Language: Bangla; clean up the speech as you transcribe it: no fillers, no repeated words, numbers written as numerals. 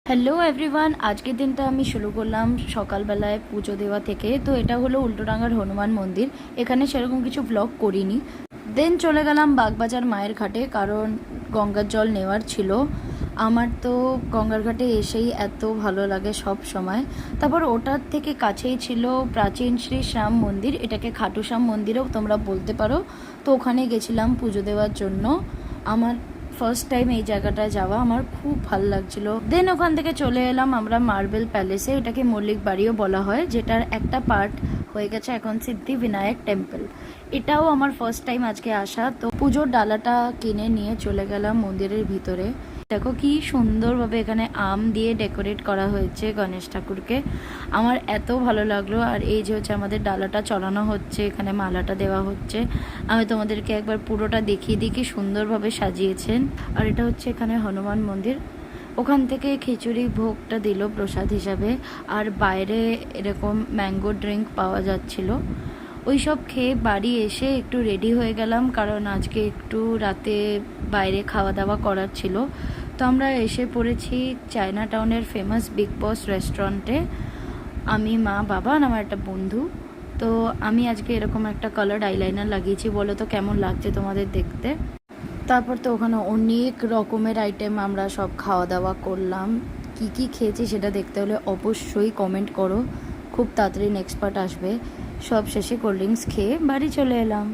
হ্যালো এভরিওয়ান, আজকের দিনটা আমি শুরু করলাম সকালবেলায় পুজো দেওয়া থেকে। তো এটা হলো উল্টোডাঙার হনুমান মন্দির। এখানে সেরকম কিছু ব্লগ করিনি। দেন চলে গেলাম বাগবাজার মায়ের ঘাটে, কারণ গঙ্গার জল নেওয়ার ছিল। আমার তো গঙ্গার ঘাটে এসেই এত ভালো লাগে সব সময়। তারপর ওটার থেকে কাছেই ছিল প্রাচীন শ্রী শ্যাম মন্দির, এটাকে খাটু শ্যাম মন্দিরেও তোমরা বলতে পারো। তো ওখানে গেছিলাম পুজো দেওয়ার জন্য। আমার ফার্স্ট টাইম এই জায়গাটায় যাওয়া, আমার খুব ভালো লাগছিল। দেন ওখান থেকে চলে এলাম আমরা মার্বেল প্যালেসে, এটাকে মল্লিক বাড়িও বলা হয়, যেটার একটা পার্ট হয়ে গেছে এখন সিদ্ধি বিনায়ক টেম্পল। এটাও আমার ফার্স্ট টাইম আজকে আসা। তো পুজোর ডালাটা কিনে নিয়ে চলে গেলাম মন্দিরের ভিতরে। দেখো কি সুন্দরভাবে এখানে আম দিয়ে ডেকোরেট করা হয়েছে গণেশ ঠাকুরকে, আমার এত ভালো লাগলো। আর এই যে হচ্ছে আমাদের ডালাটা চড়ানো হচ্ছে, এখানে মালাটা দেওয়া হচ্ছে। আমি তোমাদেরকে একবার পুরোটা দেখিয়ে দিই কি সুন্দরভাবে সাজিয়েছেন। আর এটা হচ্ছে এখানে হনুমান মন্দির। ওখান থেকে খিচুড়ি ভোগটা দিল প্রসাদ হিসাবে, আর বাইরে এরকম ম্যাঙ্গো ড্রিঙ্ক পাওয়া যাচ্ছিল। ওই সব খেয়ে বাড়ি এসে একটু রেডি হয়ে গেলাম, কারণ আজকে একটু রাতে বাইরে খাওয়া দাওয়া করার ছিল। তো আমরা এসে পড়েছি চায়না টাউনের ফেমাস বিগ বস রেস্টুরেন্টে। আমি, মা, বাবা আর আমার একটা বন্ধু। তো আমি আজকে এরকম একটা কালার্ড আইলাইনার লাগিয়েছি, বলো তো কেমন লাগছে তোমাদের দেখতে। তারপর তো ওখানে অনেক রকমের আইটেম আমরা সব খাওয়া দাওয়া করলাম। কি কি খেয়েছি সেটা দেখতে হলে অবশ্যই কমেন্ট করো, খুব তাড়াতাড়ি নেক্সট পার্ট আসবে। সব শেষে কোল্ড ড্রিঙ্কস খেয়ে বাড়ি চলে এলাম।